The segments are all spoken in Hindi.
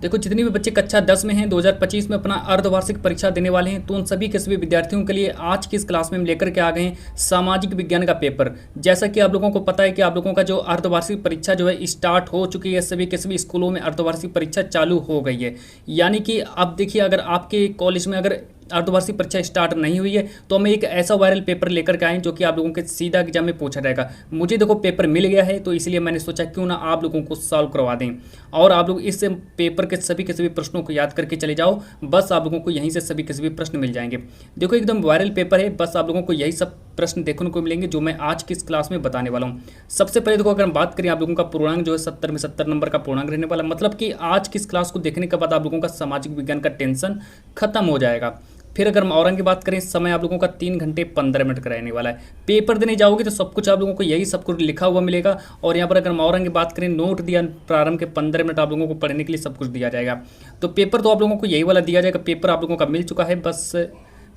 देखो, जितने भी बच्चे कक्षा 10 में हैं 2025 में अपना अर्धवार्षिक परीक्षा देने वाले हैं, तो उन सभी के सभी विद्यार्थियों के लिए आज की इस क्लास में हम लेकर के आ गए हैं सामाजिक विज्ञान का पेपर। जैसा कि आप लोगों को पता है कि आप लोगों का जो अर्धवार्षिक परीक्षा जो है स्टार्ट हो चुकी है, सभी के सभी स्कूलों में अर्धवार्षिक परीक्षा चालू हो गई है। यानी कि अब देखिए, अगर आपके कॉलेज में अगर अर्धवार्षिक परीक्षा स्टार्ट नहीं हुई है तो हम एक ऐसा वायरल पेपर लेकर के आए जो कि आप लोगों के सीधा एग्जाम में पूछा जाएगा। मुझे देखो पेपर मिल गया है, तो इसलिए मैंने सोचा क्यों ना आप लोगों को सॉल्व करवा दें, और आप लोग इस पेपर के सभी प्रश्नों को याद करके चले जाओ। बस आप लोगों को यहीं से सभी के सभी प्रश्न मिल जाएंगे। देखो, एकदम वायरल पेपर है, बस आप लोगों को यही सब प्रश्न देखने को मिलेंगे जो मैं आज की इस क्लास में बताने वाला हूँ। सबसे पहले देखो, अगर हम बात करें, आप लोगों का पूर्णांक जो है 70 में 70 नंबर का पूर्णांक रहने वाला, मतलब कि आज की इस क्लास को देखने के बाद आप लोगों का सामाजिक विज्ञान का टेंशन खत्म हो जाएगा। फिर अगर हम औरंग की बात करें, समय आप लोगों का 3 घंटे 15 मिनट का रहने वाला है। पेपर देने जाओगे तो सब कुछ आप लोगों को यही सब कुछ लिखा हुआ मिलेगा। और यहाँ पर अगर हम औरंग की बात करें, नोट दिया प्रारंभ के 15 मिनट आप लोगों को पढ़ने के लिए सब कुछ दिया जाएगा। तो पेपर तो आप लोगों को यही वाला दिया जाएगा। पेपर आप लोगों का मिल चुका है, बस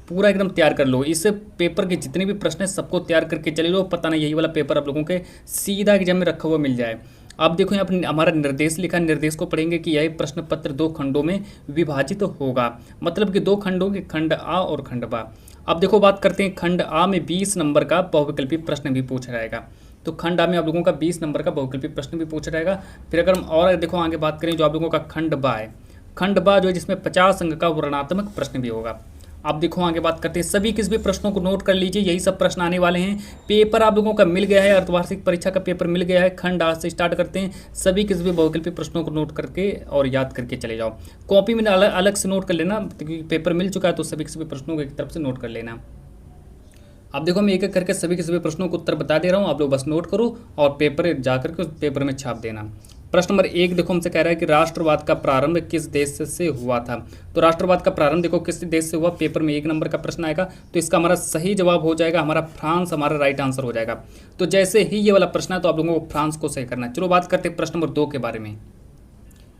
पूरा एकदम तैयार कर लो। इस पेपर के जितने भी प्रश्न हैं सबको तैयार करके चले लो, पता नहीं यही वाला पेपर आप लोगों के सीधा एग्जाम में रखा हुआ मिल जाए। अब देखो, यहाँ पर हमारा निर्देश लिखा, निर्देश को पढ़ेंगे कि यह प्रश्न पत्र 2 खंडों में विभाजित होगा, मतलब कि 2 खंडों के, खंड आ और खंड बा। अब देखो, बात करते हैं खंड आ में 20 नंबर का बहुविकल्पी प्रश्न भी पूछा जाएगा। तो खंड आ में आप लोगों का 20 नंबर का बहुविकल्पी प्रश्न भी पूछा जाएगा। फिर अगर हम और देखो आगे बात करें, जो आप लोगों का खंड बा है, खंड बा जो है जिसमें 50 अंक का वर्णनात्मक प्रश्न भी होगा। अब देखो आगे बात करते हैं, सभी किस भी प्रश्नों को नोट कर लीजिए, यही सब प्रश्न आने वाले हैं। पेपर आप लोगों का मिल गया है, अर्धवार्षिक परीक्षा का पेपर मिल गया है। खंड आज से स्टार्ट करते हैं। सभी किस भी बहुविकल्पी प्रश्नों को नोट करके और याद करके चले जाओ। कॉपी में अलग अलग से नोट कर लेना, क्योंकि पेपर मिल चुका है तो सभी किसी भी प्रश्नों को एक तरफ से नोट कर लेना। अब देखो, मैं एक एक करके सभी के सभी प्रश्नों को उत्तर बता दे रहा हूँ, आप लोग बस नोट करो और पेपर जा करके उस पेपर में छाप देना। प्रश्न नंबर 1 देखो, हमसे कह रहा है कि राष्ट्रवाद का प्रारंभ किस देश से हुआ था। तो राष्ट्रवाद का प्रारंभ देखो किस देश से हुआ, पेपर में 1 नंबर का प्रश्न आएगा। तो इसका हमारा सही जवाब हो जाएगा हमारा फ्रांस, हमारा राइट आंसर हो जाएगा। तो जैसे ही ये वाला प्रश्न है तो आप लोगों को फ्रांस को सही करना है। चलो बात करते हैं प्रश्न नंबर 2 के बारे में।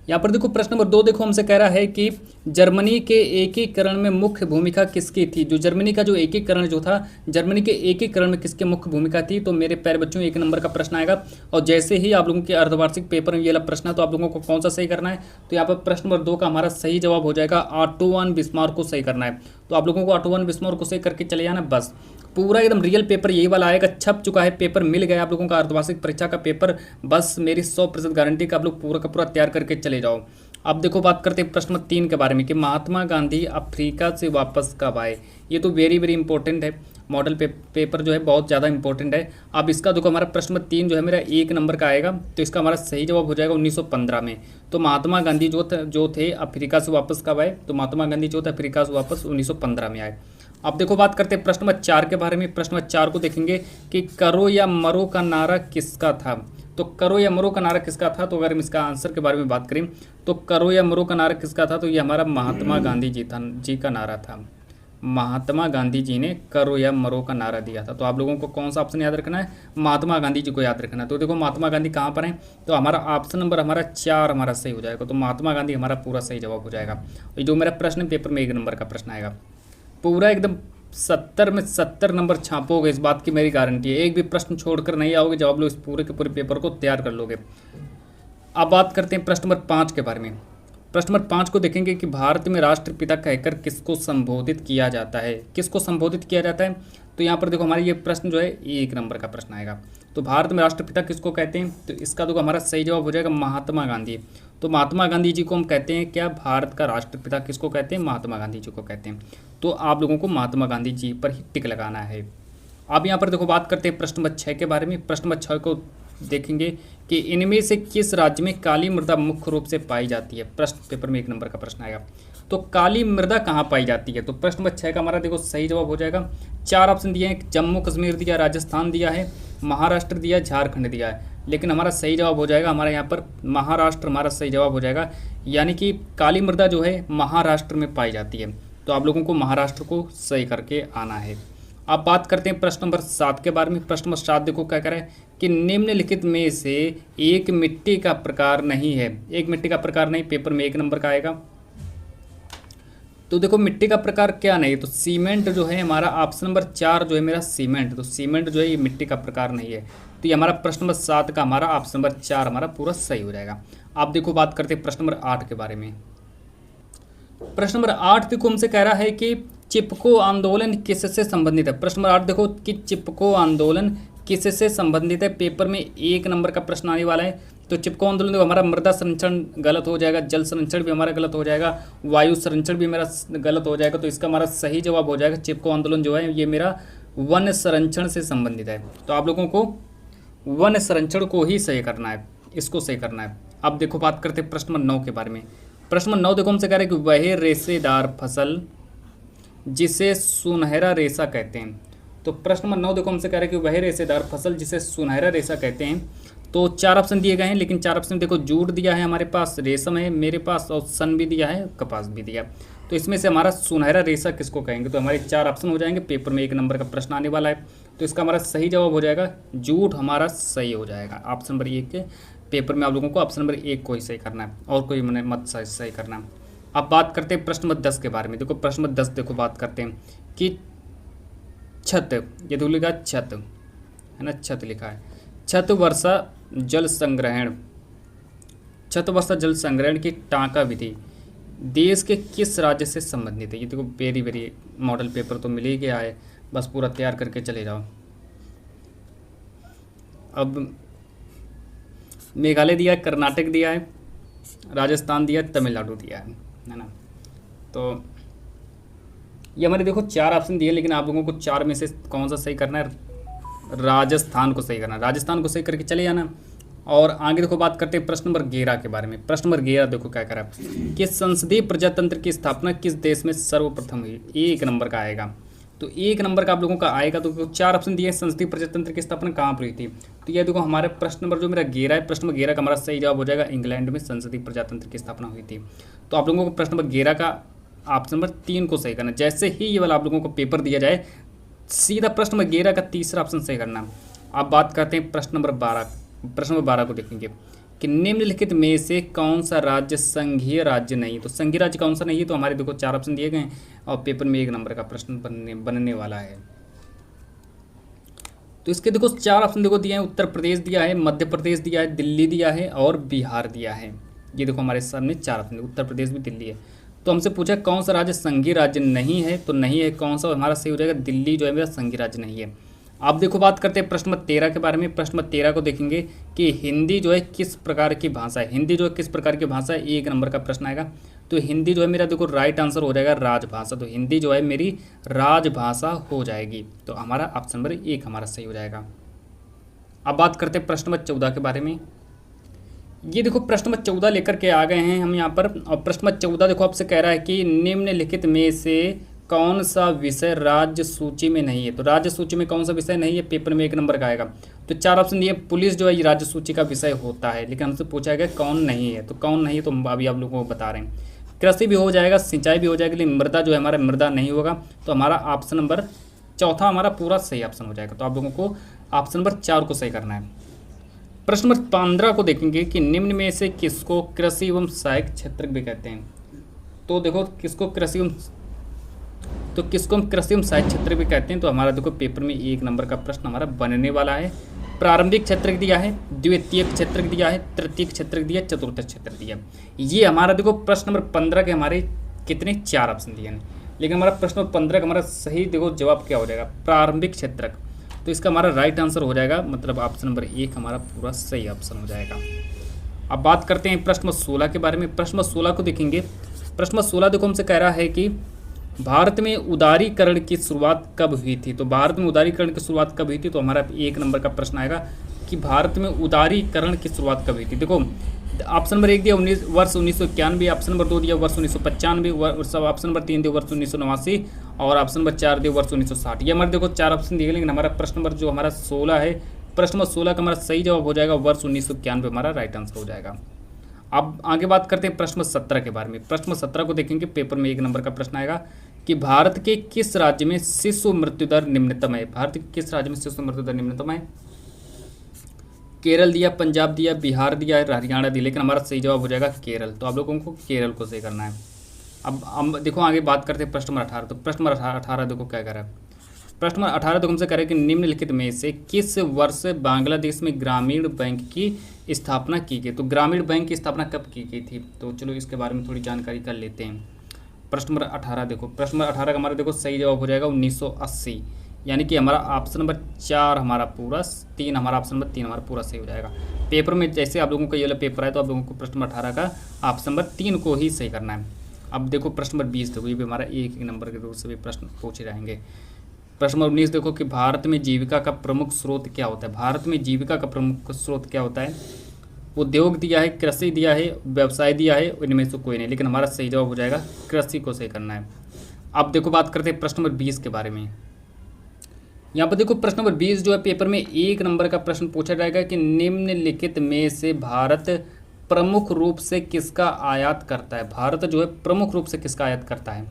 यहाँ पर देखो, प्रश्न नंबर 2 देखो, हमसे कह रहा है कि जर्मनी के एकीकरण में मुख्य भूमिका किसकी थी। जो जर्मनी का जो एकीकरण जो था, जर्मनी के एकीकरण में किसकी मुख्य भूमिका थी। तो मेरे प्यारे बच्चों, 1 नंबर का प्रश्न आएगा। और जैसे ही आप लोगों के अर्धवार्षिक पेपर में ये वाला प्रश्न है तो आप लोगों को कौन सा सही करना है। तो यहाँ पर प्रश्न नंबर 2 का हमारा सही जवाब हो जाएगा ऑटो वन बिस्मार्क को सही करना है। तो आप लोगों को ऑटो वन बिस्मार्क को सही करके चले जाना। बस पूरा एकदम रियल पेपर यही वाला आएगा, छप चुका है, पेपर मिल गया आप लोगों का अर्धवार्षिक परीक्षा का पेपर। बस मेरी 100% गारंटी का आप लोग पूरा का पूरा तैयार करके चले जाओ। अब देखो, बात करते हैं प्रश्न नंबर 3 के बारे में कि महात्मा गांधी अफ्रीका से वापस कब आए। ये तो वेरी वेरी इंपॉर्टेंट है, मॉडल पेपर जो है बहुत ज़्यादा इंपॉर्टेंट है। अब इसका देखो, हमारा प्रश्न नंबर 3 जो है मेरा 1 नंबर का आएगा। तो इसका हमारा सही जवाब हो जाएगा 1915 में। तो महात्मा गांधी जो थे अफ्रीका से वापस कब आए। तो महात्मा गांधी जो थे अफ्रीका से वापस 1915 में आए। अब देखो, बात करते हैं प्रश्न नंबर 4 के बारे में। प्रश्न नंबर 4 को देखेंगे कि करो या मरो का नारा किसका था। तो करो या मरो का नारा किसका था। तो अगर हम इसका आंसर के बारे में बात करें तो करो या मरो का नारा किसका था। तो ये हमारा महात्मा गांधी जी का नारा था। महात्मा गांधी जी ने करो या मरो का नारा दिया था। तो आप लोगों को कौन सा ऑप्शन याद रखना है, महात्मा गांधी जी को याद रखना है। तो देखो, महात्मा गांधी कहाँ पर हैं। तो हमारा ऑप्शन नंबर हमारा 4 हमारा सही हो जाएगा। तो महात्मा गांधी हमारा पूरा सही जवाब हो जाएगा। जो मेरा प्रश्न पेपर में 1 नंबर का प्रश्न आएगा, पूरा एकदम 70 में 70 नंबर छापोगे, इस बात की मेरी गारंटी है। एक भी प्रश्न छोड़कर नहीं आओगे, जब आप लोग इस पूरे के पूरे पेपर को तैयार कर लोगे। अब बात करते हैं प्रश्न नंबर 5 के बारे में। प्रश्न नंबर 5 को देखेंगे कि भारत में राष्ट्रपिता कहकर किसको संबोधित किया जाता है। किसको संबोधित किया जाता है। तो यहाँ पर देखो, हमारा ये प्रश्न जो है 1 नंबर का प्रश्न आएगा। तो भारत में राष्ट्रपिता किसको कहते हैं। तो इसका देखो हमारा सही जवाब हो जाएगा महात्मा गांधी। तो महात्मा गांधी जी को हम कहते हैं क्या, भारत का राष्ट्रपिता किसको कहते हैं, महात्मा गांधी जी को कहते हैं। तो आप लोगों को महात्मा गांधी जी पर ही टिक लगाना है। अब यहाँ पर देखो, बात करते हैं प्रश्न नंबर 6 के बारे में। प्रश्न नंबर 6 को देखेंगे कि इनमें से किस राज्य में काली मृदा मुख्य रूप से पाई जाती है। प्रश्न पेपर में 1 नंबर का प्रश्न आएगा। तो काली मृदा कहाँ पाई जाती है। तो प्रश्न नंबर 6 का हमारा देखो सही जवाब हो जाएगा। 4 ऑप्शन दिए हैं, जम्मू कश्मीर दिया, राजस्थान दिया है, महाराष्ट्र दिया, झारखंड दिया है। लेकिन हमारा सही जवाब हो जाएगा हमारा यहाँ पर महाराष्ट्र हमारा सही जवाब हो जाएगा। यानी कि काली मृदा जो है महाराष्ट्र में पाई जाती है। तो आप लोगों को महाराष्ट्र को सही करके आना है। अब बात करते हैं प्रश्न नंबर 7 के बारे में। प्रश्न नंबर 7 देखो क्या कह रहा है कि निम्नलिखित में से एक मिट्टी का प्रकार नहीं है। एक मिट्टी का प्रकार नहीं, पेपर में 1 नंबर का आएगा। तो देखो, मिट्टी का प्रकार क्या नहीं, तो सीमेंट जो है हमारा ऑप्शन नंबर 4 जो है मेरा सीमेंट। तो सीमेंट जो है ये मिट्टी का प्रकार नहीं है। तो ये हमारा प्रश्न नंबर 7 का हमारा ऑप्शन नंबर 4 हमारा पूरा सही हो जाएगा। आप देखो बात करते हैं प्रश्न नंबर 8 के बारे में। प्रश्न नंबर 8 देखो हमसे कह रहा है कि चिपको आंदोलन किससे संबंधित है। प्रश्न नंबर 8 देखो कि चिपको आंदोलन किससे संबंधित है। पेपर में 1 नंबर का प्रश्न आने वाला है। तो चिपको आंदोलन देखो हमारा मृदा संरक्षण गलत हो जाएगा, जल संरक्षण भी हमारा गलत हो जाएगा, वायु संरक्षण भी मेरा गलत हो जाएगा। तो इसका हमारा सही जवाब हो जाएगा चिपको आंदोलन जो है ये मेरा वन संरक्षण से संबंधित है। तो आप लोगों को वन संरक्षण को ही सही करना है, इसको सही करना है। अब देखो बात करते हैं प्रश्न नंबर 9 के बारे में। प्रश्न नंबर 9 देखो हमसे कह रहे हैं कि वह रेशेदार फसल जिसे सुनहरा रेशा कहते हैं। तो प्रश्न नंबर 9 देखो हमसे कह रहे हैं कि वह रेशेदार फसल जिसे सुनहरा रेशा कहते हैं। तो 4 ऑप्शन दिए गए हैं, लेकिन 4 ऑप्शन देखो जूट दिया है हमारे पास, रेशम है मेरे पास, और सन भी दिया है, कपास भी दिया। तो इसमें से हमारा सुनहरा रेशा किसको कहेंगे। तो हमारे 4 ऑप्शन हो जाएंगे। पेपर में 1 नंबर का प्रश्न आने वाला है। तो इसका हमारा सही जवाब हो जाएगा जूट, हमारा सही हो जाएगा। ऑप्शन नंबर 1 के पेपर में आप लोगों को ऑप्शन नंबर 1 को ही सही करना है, और कोई मैंने मत सही करना है। अब बात करते हैं प्रश्न नंबर 10 के बारे में। देखो प्रश्न नंबर 10 देखो बात करते हैं कि छत, ये तो लिखा छत है ना, छत लिखा है। छत वर्षा जल संग्रहण, छत वर्षा जल संग्रहण की टाँका विधि देश के किस राज्य से संबंधित है। ये देखो वेरी वेरी मॉडल पेपर तो मिल ही गया है, बस पूरा तैयार करके चले जाओ। अब मेघालय दिया है, कर्नाटक दिया है, राजस्थान दिया है, तमिलनाडु दिया है ना। तो ये हमारे देखो 4 ऑप्शन दिए, लेकिन आप लोगों को 4 में से कौन सा सही करना है, राजस्थान को सही करना है। राजस्थान को सही करके चले जाना। और आगे देखो बात करते हैं प्रश्न नंबर 11 के बारे में। प्रश्न नंबर 11 देखो क्या करा कि संसदीय प्रजातंत्र की स्थापना किस देश में सर्वप्रथम हुई। 1 नंबर का आएगा। तो 1 नंबर का आप लोगों का आएगा। तो 4 ऑप्शन दिए, संसदीय प्रजातंत्र की स्थापना कहाँ पर हुई थी। तो ये देखो हमारे प्रश्न नंबर जो मेरा 11 है, प्रश्न नंबर 11 का हमारा सही जवाब हो जाएगा इंग्लैंड में संसदीय प्रजातंत्र की स्थापना हुई थी। तो आप लोगों को प्रश्न नंबर 11 का ऑप्शन नंबर 3 को सही करना। जैसे ही ये वाला आप लोगों को पेपर दिया जाए, सीधा प्रश्न नंबर 11 का तीसरा ऑप्शन सही करना। अब बात करते हैं प्रश्न नंबर 12। प्रश्न नंबर 12 को देखेंगे कि निम्नलिखित में से कौन सा राज्य संघीय राज्य नहीं। तो संघीय राज्य कौन सा नहीं है। तो हमारे देखो 4 ऑप्शन दिए गए हैं, और पेपर में 1 नंबर का प्रश्न बनने वाला है। तो इसके देखो 4 ऑप्शन देखो दिए हैं, उत्तर प्रदेश दिया है, मध्य प्रदेश दिया है, दिल्ली दिया है, और बिहार दिया है। ये देखो हमारे सामने 4 ऑप्शन, उत्तर प्रदेश भी, दिल्ली है। तो हमसे पूछा कौन सा राज्य संघीय राज्य नहीं है। तो नहीं है कौन सा, हमारा सही हो जाएगा दिल्ली जो है मेरा संघीय राज्य नहीं है। आप देखो बात करते हैं प्रश्न नंबर 13 के बारे में। प्रश्न नंबर 13 को देखेंगे कि हिंदी जो है किस प्रकार की भाषा है। हिंदी जो है किस प्रकार की भाषा है, 1 नंबर का प्रश्न आएगा। तो हिंदी जो है मेरा देखो राइट आंसर हो जाएगा राजभाषा। तो हिंदी जो है मेरी राजभाषा हो जाएगी। तो हमारा ऑप्शन नंबर 1 हमारा सही हो जाएगा। अब बात करते हैं प्रश्न नंबर 14 के बारे में। ये देखो प्रश्न नंबर 14 लेकर के आ गए हैं हम यहाँ पर। और प्रश्न नंबर 14 देखो आपसे कह रहा है कि निम्नलिखित में से कौन सा विषय राज्य सूची में नहीं है। तो राज्य सूची में कौन सा विषय नहीं है, पेपर में 1 नंबर का आएगा। तो 4 ऑप्शन दिए, पुलिस जो है ये राज्य सूची का विषय होता है, लेकिन हमसे पूछा गया कौन नहीं है। तो कौन नहीं है तो अभी आप लोगों को बता रहे हैं। कृषि भी हो जाएगा, सिंचाई भी हो जाएगी, लेकिन मृदा जो है हमारा मृदा नहीं होगा। तो हमारा ऑप्शन नंबर 4 हमारा पूरा सही ऑप्शन हो जाएगा। तो आप लोगों को ऑप्शन नंबर 4 को सही करना है। प्रश्न नंबर 15 को देखेंगे कि निम्न में से किसको कृषि एवं सहायक क्षेत्र भी कहते हैं। तो देखो किसको कृषि एवं सहायक क्षेत्र भी कहते हैं। तो हमारा देखो पेपर में 1 नंबर का प्रश्न हमारा बनने वाला है। प्रारंभिक क्षेत्र दिया है, द्वितीयक क्षेत्र दिया है, तृतीयक क्षेत्र दिया, चतुर्थ क्षेत्र दिया। ये हमारा देखो प्रश्न नंबर 15 के हमारे कितने 4 ऑप्शन दिए हैं, लेकिन हमारा प्रश्न नंबर 15 का हमारा सही देखो जवाब क्या हो जाएगा, प्रारंभिक क्षेत्र। तो इसका हमारा राइट आंसर हो जाएगा, मतलब ऑप्शन नंबर 1 हमारा पूरा सही ऑप्शन हो जाएगा। अब बात करते हैं प्रश्न नंबर 16 के बारे में। प्रश्न नंबर 16 को देखेंगे। प्रश्न नंबर 16 देखो हमसे कह रहा है कि भारत में उदारीकरण की शुरुआत कब हुई थी। तो भारत में उदारीकरण की शुरुआत कब हुई थी। तो हमारा 1 नंबर का प्रश्न आएगा कि भारत में उदारीकरण की शुरुआत कब हुई थी। देखो ऑप्शन नंबर 1 दिया वर्ष 1991, ऑप्शन नंबर 2 दिया वर्ष 1995, ऑप्शन नंबर 3 दिया वर्ष 1989, और ऑप्शन नंबर 4 दिया वर्ष 1960। ये हमारे देखो 4 ऑप्शन दिए गए, लेकिन हमारा प्रश्न नंबर जो हमारा 16 है, प्रश्न नंबर 16 का हमारा सही जवाब हो जाएगा वर्ष 1991 हमारा राइट आंसर हो जाएगा। अब आगे बात करते हैं प्रश्न 17 के बारे में। प्रश्न 17 को देखेंगे, पेपर में 1 नंबर का प्रश्न आएगा कि भारत के किस राज्य में शिशु मृत्यु दर निम्नतम है। भारत के किस राज्य में शिशु मृत्यु दर निम्नतम है। केरल दिया, पंजाब दिया, बिहार दिया है, हरियाणा दिया, लेकिन हमारा सही जवाब हो जाएगा केरल। तो आप लोगों को केरल को सही करना है। अब देखो आगे बात करते हैं प्रश्न नंबर 18। तो प्रश्न नंबर 18 देखो क्या कह रहा है। प्रश्न नंबर 18 देखो हमसे कह रहे हैं कि निम्नलिखित में से किस वर्ष बांग्लादेश में ग्रामीण बैंक की स्थापना की गई? तो ग्रामीण बैंक की स्थापना कब की गई थी? तो चलो इसके बारे में थोड़ी जानकारी कर लेते हैं। प्रश्न नंबर 18 देखो, प्रश्न नंबर 18 का हमारा देखो सही जवाब हो जाएगा 1980, यानी कि हमारा ऑप्शन नंबर 4 हमारा पूरा, 3 हमारा ऑप्शन नंबर 3 हमारा पूरा सही हो जाएगा। पेपर में जैसे आप लोगों का ये वाला पेपर है तो आप लोगों को प्रश्न नंबर 18 का ऑप्शन नंबर 3 को ही सही करना है। अब देखो प्रश्न नंबर 20 देखो, ये भी हमारा एक नंबर के रूप से भी प्रश्न पूछे जाएंगे। प्रश्न नंबर 19 देखो कि भारत में जीविका का प्रमुख स्रोत क्या होता है? भारत में जीविका का प्रमुख स्रोत क्या होता है? उद्योग दिया है, कृषि दिया है, व्यवसाय दिया है, इनमें से कोई नहीं, लेकिन हमारा सही जवाब हो जाएगा कृषि को सही करना है। अब देखो बात करते हैं प्रश्न नंबर 20 के बारे में। यहाँ पर देखो प्रश्न नंबर 20 जो है पेपर में 1 नंबर का प्रश्न पूछा जाएगा कि निम्नलिखित में से भारत प्रमुख रूप से किसका आयात करता है? भारत जो है प्रमुख रूप से किसका आयात करता है?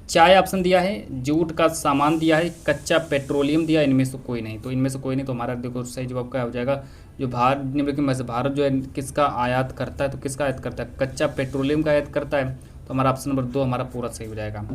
चाय ऑप्शन दिया है, जूट का सामान दिया है, कच्चा पेट्रोलियम दिया, इनमें से कोई नहीं। तो इनमें से कोई नहीं, तो हमारा देखो सही जवाब क्या हो जाएगा? जो भारत निम्नलिखित में से भारत जो है किसका आयात करता है? तो किसका आयात करता है? कच्चा पेट्रोलियम का आयात करता है। तो हमारा ऑप्शन नंबर 2 हमारा पूरा सही हो जाएगा।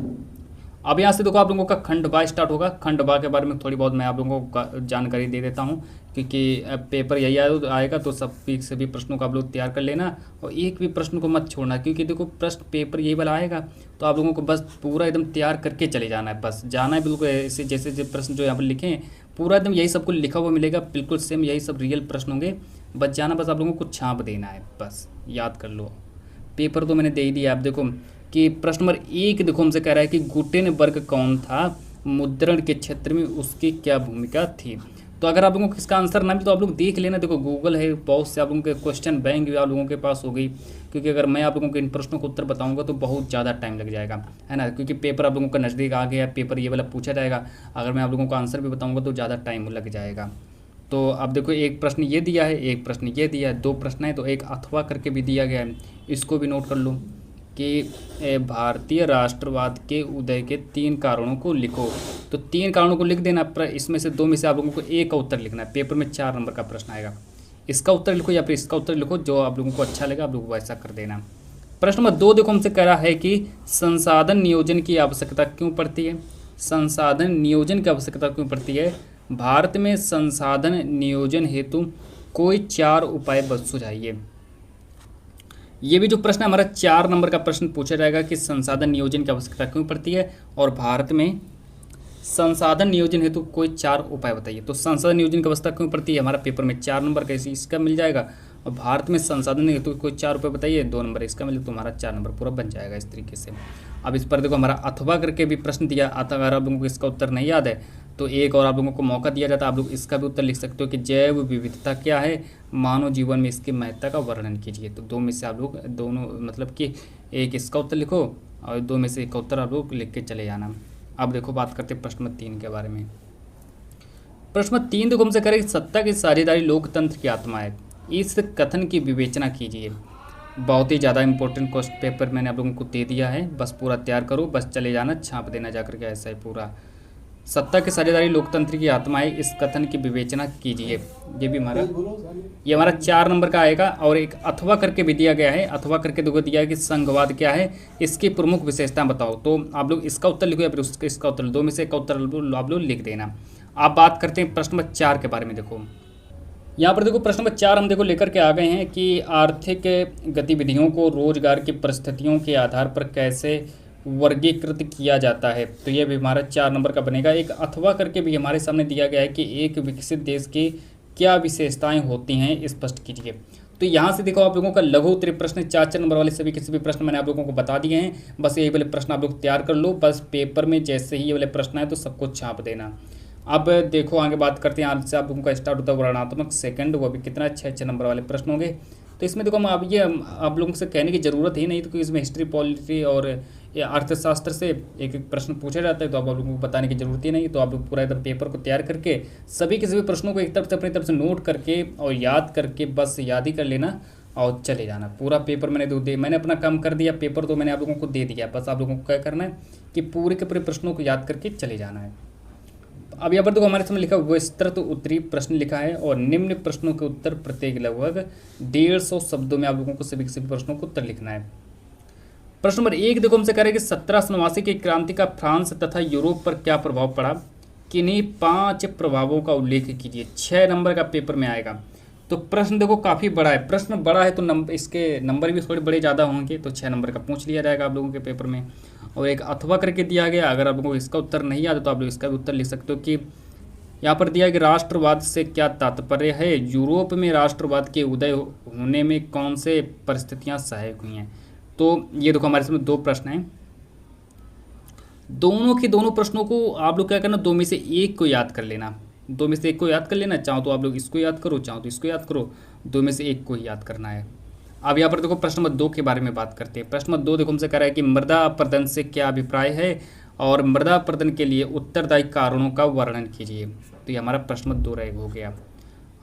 अब यहाँ से देखो आप लोगों का खंड बा स्टार्ट होगा। खंड बा के बारे में थोड़ी बहुत मैं आप लोगों को जानकारी दे देता हूँ, क्योंकि पेपर यही आएगा तो सभी प्रश्नों को आप लोग तैयार कर लेना और एक भी प्रश्न को मत छोड़ना, क्योंकि देखो प्रश्न पेपर यही वाला आएगा तो आप लोगों को बस पूरा एकदम तैयार करके चले जाना है। बस जाना है बिल्कुल ऐसे जैसे जो प्रश्न जो यहाँ पर लिखे हैं पूरा एकदम यही सब कुछ लिखा हुआ मिलेगा, बिल्कुल सेम यही सब रियल प्रश्न होंगे। बस जाना, बस आप लोगों को छाप देना है, बस याद कर लो। पेपर तो मैंने दे ही दिया। आप देखो कि प्रश्न नंबर 1 देखो हमसे कह रहा है कि गुटेनबर्ग कौन था? मुद्रण के क्षेत्र में उसकी क्या भूमिका थी? तो अगर आप लोगों को इसका आंसर ना मिले तो आप लोग देख लेना, देखो गूगल है, बहुत से आप लोगों के क्वेश्चन बैंक भी आप लोगों के पास हो गई, क्योंकि अगर मैं आप लोगों के इन प्रश्नों को उत्तर बताऊंगा तो बहुत ज़्यादा टाइम लग जाएगा, है ना, क्योंकि पेपर आप लोगों का नज़दीक आ गया, पेपर ये वाला पूछा जाएगा। अगर मैं आप लोगों को आंसर भी बताऊँगा तो ज़्यादा टाइम लग जाएगा। तो अब देखो एक प्रश्न ये दिया है, एक प्रश्न ये दिया है, 2 प्रश्न है, तो एक अथवा करके भी दिया गया है, इसको भी नोट कर लो कि भारतीय राष्ट्रवाद के उदय के 3 कारणों को लिखो। तो 3 कारणों को लिख देना, पर इसमें से 2 में से आप लोगों को एक का उत्तर लिखना है। पेपर में 4 नंबर का प्रश्न आएगा, इसका उत्तर लिखो या फिर इसका उत्तर लिखो, जो आप लोगों को अच्छा लगा आप लोग वैसा कर देना। प्रश्न नंबर 2 देखो हमसे कह रहा है कि संसाधन नियोजन की आवश्यकता क्यों पड़ती है? संसाधन नियोजन की आवश्यकता क्यों पड़ती है? भारत में संसाधन नियोजन हेतु कोई 4 उपाय बस सुझाइए। ये भी जो प्रश्न है हमारा 4 नंबर का प्रश्न पूछा जाएगा कि संसाधन नियोजन की आवश्यकता क्यों पड़ती है और भारत में संसाधन नियोजन हेतु कोई 4 उपाय बताइए। तो संसाधन नियोजन की आवश्यकता क्यों पड़ती है हमारा पेपर में 4 नंबर का इसका मिल जाएगा, और भारत में संसाधन हेतु कोई 4 उपाय बताइए, 2 नंबर इसका मिले तो हमारा 4 नंबर पूरा बन जाएगा इस तरीके से। अब इस पर देखो हमारा अथवा करके भी प्रश्न दिया, अगर आप लोगों को इसका उत्तर नहीं याद है तो एक और आप लोगों को मौका दिया जाता है, आप लोग इसका भी उत्तर लिख सकते हो कि जैव विविधता क्या है, मानव जीवन में इसकी महत्ता का वर्णन कीजिए। तो 2 में से आप लोग दोनों मतलब कि एक इसका उत्तर लिखो और 2 में से एक का उत्तर आप लोग लिख के चले जाना। अब देखो बात करते हैं प्रश्न नंबर 3 के बारे में। प्रश्न नंबर 3 देखो हमसे करें सत्ता की साझेदारी लोकतंत्र की आत्मा है, इस कथन की विवेचना कीजिए। बहुत ही ज़्यादा इंपॉर्टेंट क्वेश्चन पेपर मैंने आप लोगों को दे दिया है, बस पूरा तैयार करो, बस चले जाना, छाप देना जाकर के ऐसा ही पूरा। सत्ता की साझेदारी लोकतंत्र की आत्मा है, इस कथन की विवेचना कीजिए। ये भी ये हमारा 4 नंबर का आएगा। और एक अथवा करके भी दिया गया है, अथवा करके देखो दिया है कि संघवाद क्या है, इसकी प्रमुख विशेषताएं बताओ। तो आप लोग इसका उत्तर लिखो या फिर इसका उत्तर, 2 में से एक उत्तर आप लोग लिख देना। आप बात करते हैं प्रश्न नंबर 4 के बारे में। देखो यहाँ पर देखो प्रश्न नंबर 4 हम देखो लेकर के आ गए हैं कि आर्थिक गतिविधियों को रोजगार की परिस्थितियों के आधार पर कैसे वर्गीकृत किया जाता है। तो ये भी हमारा 4 नंबर का बनेगा। एक अथवा करके भी हमारे सामने दिया गया है कि एक विकसित देश की क्या विशेषताएं होती हैं, स्पष्ट कीजिए। तो यहाँ से देखो आप लोगों का लघु उत्तरीय प्रश्न 4 नंबर वाले सभी किसी भी प्रश्न मैंने आप लोगों को बता दिए हैं, बस यही वाले प्रश्न आप लोग तैयार कर लो। बस पेपर में जैसे ही ये वाले प्रश्न आए तो सबको छाप देना। अब देखो आगे बात करते हैं, आज से आप लोगों का स्टार्ट होता है वर्णनात्मक सेकंड, वो भी कितना 6 नंबर वाले प्रश्न होंगे। तो इसमें देखो हम अब ये आप लोगों से कहने की ज़रूरत ही नहीं, तो इसमें हिस्ट्री, पॉलिटी और या अर्थशास्त्र से एक एक प्रश्न पूछा जाता है, तो आप लोगों को बताने की जरूरत ही नहीं। तो आप लोग पूरा एकदम पेपर को तैयार करके सभी के सभी प्रश्नों को एक तरफ से अपनी तरफ से नोट करके और याद करके बस याद ही कर लेना और चले जाना। पूरा पेपर मैंने अपना काम कर दिया, पेपर तो मैंने आप लोगों को दे दिया, बस आप लोगों को क्या करना है कि पूरे के पूरे प्रश्नों को याद करके चले जाना है। अब यहाँ पर देखो हमारे सामने लिखा विस्तृत उत्तरीय प्रश्न लिखा है और निम्न प्रश्नों के उत्तर प्रत्येक लगभग 150 शब्दों में आप लोगों को सभी प्रश्नों को उत्तर लिखना है। प्रश्न नंबर 1 देखो हमसे कह रहे हैं कि 1789 की क्रांति का फ्रांस तथा यूरोप पर क्या प्रभाव पड़ा, किन्हीं 5 प्रभावों का उल्लेख कीजिए। 6 नंबर का पेपर में आएगा। तो प्रश्न देखो काफ़ी बड़ा है, प्रश्न बड़ा है तो इसके नंबर भी थोड़े बड़े ज़्यादा होंगे, तो 6 नंबर का पूछ लिया जाएगा आप लोगों के पेपर में। और एक अथवा करके दिया गया, अगर आप लोगों को इसका उत्तर नहीं आता तो आप लोग इसका भी उत्तर लिख सकते हो कि यहाँ पर दिया है कि राष्ट्रवाद से क्या तात्पर्य है, यूरोप में राष्ट्रवाद के उदय होने में कौन से परिस्थितियाँ सहायक हुई हैं। तो ये देखो हमारे इसमें 2 प्रश्न हैं, दोनों के दोनों प्रश्नों को आप लोग क्या करना, 2 में से एक को याद कर लेना, 2 में से एक को याद कर लेना, चाहो तो आप लोग इसको याद करो, चाहो तो इसको याद करो, 2 में से एक को ही याद करना है। अब यहाँ पर देखो प्रश्न नंबर 2 के बारे में बात करते हैं। प्रश्न नंबर 2 देखो हमसे कह रहा है कि मृदा अपरदन से क्या अभिप्राय है और मृदा अपरदन के लिए उत्तरदायी कारणों का वर्णन कीजिए। तो ये हमारा प्रश्न नंबर 2 हो गया।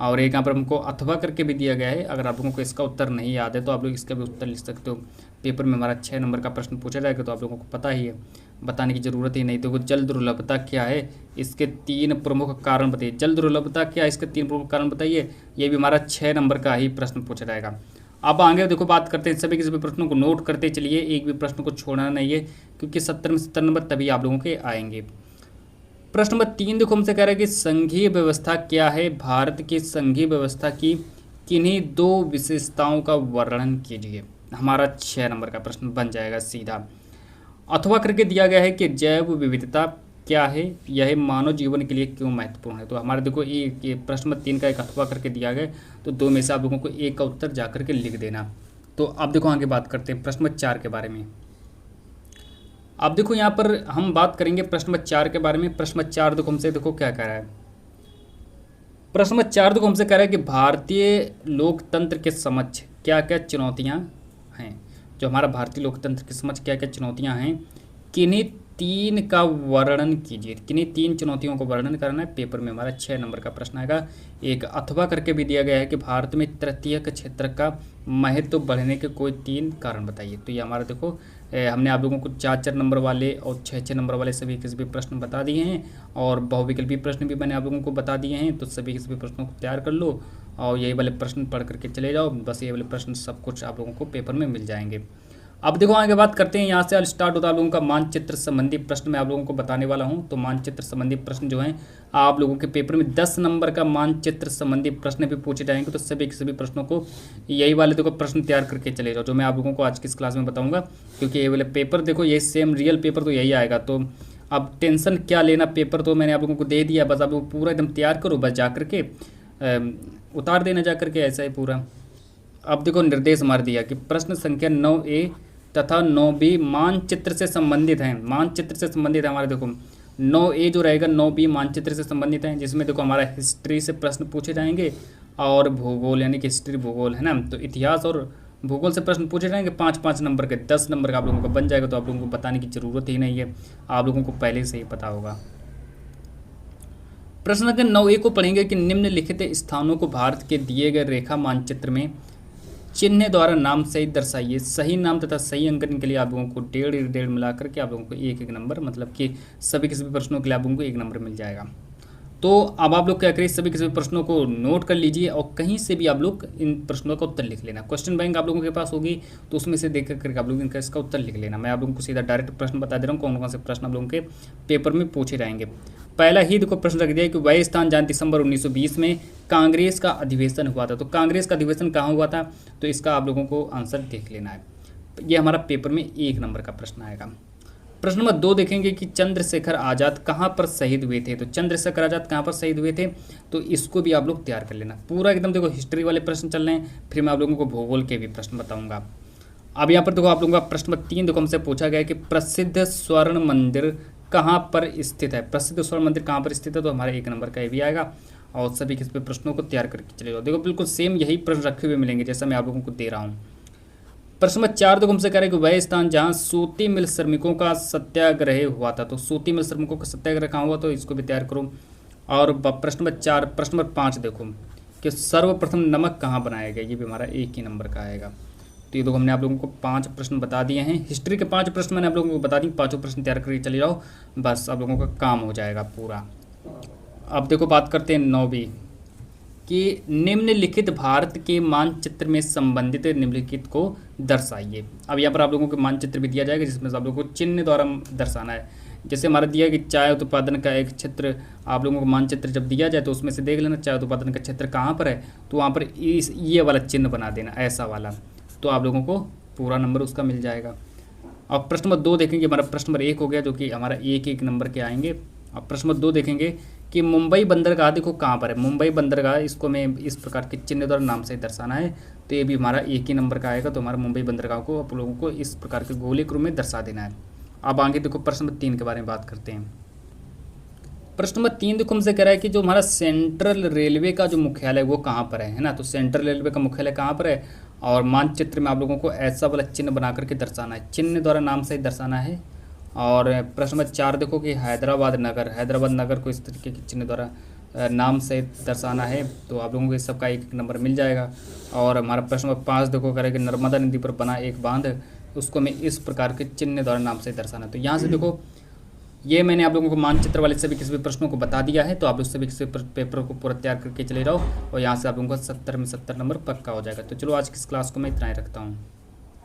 और एक यहाँ पर हमको अथवा करके भी दिया गया है, अगर आप लोगों को इसका उत्तर नहीं याद है तो आप लोग इसका भी उत्तर लिख सकते हो। पेपर में हमारा 6 नंबर का प्रश्न पूछा जाएगा, तो आप लोगों को पता ही है, बताने की ज़रूरत ही नहीं। देखो जल दुर्लभता क्या है, इसके 3 प्रमुख कारण बताइए। जल दुर्लभता क्या है, इसके 3 प्रमुख कारण बताइए। ये भी हमारा 6 नंबर का ही प्रश्न पूछा जाएगा। अब आगे देखो बात करते हैं, सभी के सभी प्रश्नों को नोट करते चलिए, एक भी प्रश्न को छोड़ना नहीं है, क्योंकि 70 में 70 नंबर तभी आप लोगों के आएंगे। प्रश्न नंबर 3 देखो हमसे कह रहा है कि संघीय व्यवस्था क्या है, भारत की संघीय व्यवस्था की किन्हीं 2 विशेषताओं का वर्णन कीजिए। हमारा 6 नंबर का प्रश्न बन जाएगा सीधा। अथवा करके दिया गया है कि जैव विविधता क्या है, यह मानव जीवन के लिए क्यों महत्वपूर्ण है। तो हमारे देखो ये प्रश्न नंबर 3 का एक अथवा करके दिया गया, तो 2 में से आप लोगों को एक का उत्तर जा करके लिख देना। तो अब देखो आगे बात करते हैं प्रश्न नंबर 4 के बारे में। अब देखो यहाँ पर हम बात करेंगे प्रश्न नंबर 4 के बारे में। प्रश्न नंबर 4 देखो हमसे देखो क्या कह रहा है। प्रश्न नंबर 4 देखो हमसे कह रहा है कि भारतीय लोकतंत्र के समक्ष क्या क्या चुनौतियाँ हैं। जो हमारा भारतीय लोकतंत्र के समक्ष क्या क्या चुनौतियाँ हैं, किन्हीं 3 का वर्णन कीजिए। किन्हीं 3 चुनौतियों को वर्णन करना है। पेपर में हमारा 6 नंबर का प्रश्न आएगा। एक अथवा करके भी दिया गया है कि भारत में तृतीयक क्षेत्र का महत्व बढ़ने के कोई 3 कारण बताइए। तो ये हमारा देखो हमने आप लोगों को 4-4 नंबर वाले और 6-6 नंबर वाले सभी के सभी प्रश्न बता दिए हैं, और बहुविकल्पी प्रश्न भी मैंने आप लोगों को बता दिए हैं। तो सभी के सभी प्रश्नों को तैयार कर लो और यही वाले प्रश्न पढ़ करके चले जाओ। बस ये वाले प्रश्न सब कुछ आप लोगों को पेपर में मिल जाएंगे। अब देखो आगे बात करते हैं, यहाँ से स्टार्ट होता है आप लोगों का मानचित्र संबंधी प्रश्न मैं आप लोगों को बताने वाला हूँ। तो मानचित्र संबंधी प्रश्न जो हैं आप लोगों के पेपर में 10 नंबर का मानचित्र संबंधी प्रश्न भी पूछे जाएंगे। तो सभी के सभी प्रश्नों को यही वाले देखो प्रश्न तैयार करके चले जाओ, जो मैं आप लोगों को आज की इस क्लास में बताऊँगा। क्योंकि ये वाले पेपर देखो यही सेम रियल पेपर तो यही आएगा। तो अब टेंशन क्या लेना, पेपर तो मैंने आप लोगों को दे दिया, बस आप लोग पूरा एकदम तैयार करो, बस जा करके उतार देना जा करके, ऐसा ही पूरा। अब देखो निर्देश मार दिया कि प्रश्न संख्या 9A तथा 9B मानचित्र से संबंधित हैं। मानचित्र से संबंधित है हमारे देखो 9A जो रहेगा 9B मानचित्र से संबंधित है, जिसमें देखो हमारा हिस्ट्री से प्रश्न पूछे जाएंगे और भूगोल यानी कि हिस्ट्री भूगोल है ना। तो इतिहास और भूगोल से प्रश्न पूछे जाएंगे 5-5 नंबर के, 10 नंबर का आप लोगों का बन जाएगा। तो आप लोगों को बताने की ज़रूरत ही नहीं है, आप लोगों को पहले से ही पता होगा। प्रश्न संख्या 9A को पढ़ेंगे कि निम्नलिखित स्थानों को भारत के दिए गए रेखा मानचित्र में चिन्ह द्वारा नाम सहित दर्शाइए। सही नाम तथा सही अंकन के लिए आप लोगों को 1.5 मिला करके आप लोगों को 1-1 नंबर, मतलब कि सभी के सभी प्रश्नों के लिए आप लोगों को 1 नंबर मिल जाएगा। तो अब आप लोग क्या करिए, सभी के सभी प्रश्नों को नोट कर लीजिए और कहीं से भी आप लोग इन प्रश्नों का उत्तर लिख लेना। क्वेश्चन बैंक आप लोगों के पास होगी तो उसमें से देख करके आप लोग इनका इसका उत्तर लिख लेना। मैं आप लोगों को सीधा डायरेक्ट प्रश्न बता दे रहा हूँ कौन कौन से प्रश्न आप लोगों के पेपर में पूछे जाएंगे। पहला ही देखो प्रश्न रख दिया कि वह स्थान जहाँ दिसंबर 1920 में कांग्रेस का अधिवेशन हुआ था। तो कांग्रेस का अधिवेशन कहाँ हुआ था, तो इसका आप लोगों को आंसर देख लेना है। ये हमारा पेपर में 1 नंबर का प्रश्न आएगा। प्रश्न नंबर 2 देखेंगे कि चंद्रशेखर आज़ाद कहाँ पर शहीद हुए थे। तो चंद्रशेखर आज़ाद कहाँ पर शहीद हुए थे, तो इसको भी आप लोग तैयार कर लेना। पूरा एकदम देखो हिस्ट्री वाले प्रश्न चल रहे हैं, फिर मैं आप लोगों को भूगोल के भी प्रश्न बताऊंगा। अब यहाँ पर देखो आप लोगों का प्रश्न नंबर 3 देखो हमसे पूछा गया कि प्रसिद्ध स्वर्ण मंदिर कहाँ पर स्थित है। प्रसिद्ध स्वर्ण मंदिर कहाँ पर स्थित है, तो हमारे 1 नंबर का ये भी आएगा। और सभी किस पे प्रश्नों को तैयार करके चले जाओ। देखो बिल्कुल सेम यही प्रश्न रखे हुए मिलेंगे जैसा मैं आप लोगों को दे रहा हूँ। प्रश्न नंबर 4 देखो हमसे कह रहे हैं कि वह स्थान जहाँ सूती मिल श्रमिकों का सत्याग्रह हुआ था। तो सूती मिल श्रमिकों का सत्याग्रह कहाँ हुआ, तो इसको भी तैयार करो। और प्रश्न नंबर 4 प्रश्न नंबर 5 देखो कि सर्वप्रथम नमक कहाँ बनाया गया। ये भी हमारा 1 ही नंबर का आएगा। तो ये देखो हमने आप लोगों को 5 प्रश्न बता दिए हैं। हिस्ट्री के 5 प्रश्न मैंने आप लोगों को बता दी, 5 प्रश्न तैयार करके चले जाओ, बस आप लोगों का काम हो जाएगा पूरा। अब देखो बात करते हैं 9वीं कि निम्नलिखित भारत के मानचित्र में संबंधित निम्नलिखित को दर्शाइए। अब यहाँ पर आप लोगों को मानचित्र भी दिया जाएगा जिसमें आप लोगों को चिन्ह द्वारा दर्शाना है। जैसे हमारा दिया है कि चाय उत्पादन का एक क्षेत्र, आप लोगों को मानचित्र जब दिया जाए तो उसमें से देख लेना चाय उत्पादन का क्षेत्र कहाँ पर है, तो वहाँ पर इस ये वाला चिन्ह बना देना, ऐसा वाला, तो आप लोगों को पूरा नंबर उसका मिल जाएगा। अब प्रश्न नंबर 2 देखेंगे, हमारा प्रश्न नंबर 1 हो गया जो कि हमारा एक एक नंबर के आएंगे। अब प्रश्न नंबर 2 देखेंगे कि मुंबई बंदरगाह देखो कहाँ पर है, मुंबई बंदरगाह, इसको मैं इस प्रकार के चिन्ह द्वारा नाम से दर्शाना है, तो ये भी हमारा एक ही नंबर का आएगा। तो हमारा मुंबई बंदरगाह को आप लोगों को इस प्रकार के गोलिक रूप में दर्शा देना है। अब आगे देखो प्रश्न नंबर 3 के बारे में बात करते हैं। प्रश्न नंबर 3 देखो हमसे कह रहा है कि जो हमारा सेंट्रल रेलवे का जो मुख्यालय वो कहाँ पर है ना, तो सेंट्रल रेलवे का मुख्यालय कहाँ पर है, और मानचित्र में आप लोगों को ऐसा वाला चिन्ह बना करके दर्शाना है, चिन्ह द्वारा नाम से दर्शाना है। और प्रश्न नंबर 4 देखो कि हैदराबाद नगर को इस तरीके के चिन्ह द्वारा नाम से दर्शाना है, तो आप लोगों को इस सबका एक नंबर मिल जाएगा। और हमारा प्रश्न नंबर 5 देखो करें कि नर्मदा नदी पर बना एक बांध, उसको मैं इस प्रकार के चिन्ह द्वारा नाम से दर्शाना। तो यहाँ से देखो ये मैंने आप लोगों को मानचित्र वाले सभी किसी भी प्रश्नों को बता दिया है, तो आप लोग सभी किसी पेपर को पूरा तैयार करके चले जाओ, और यहाँ से आप लोगों को 70 में 70 नंबर पक्का हो जाएगा। तो चलो आज की इस क्लास को मैं इतना ही रखता हूँ।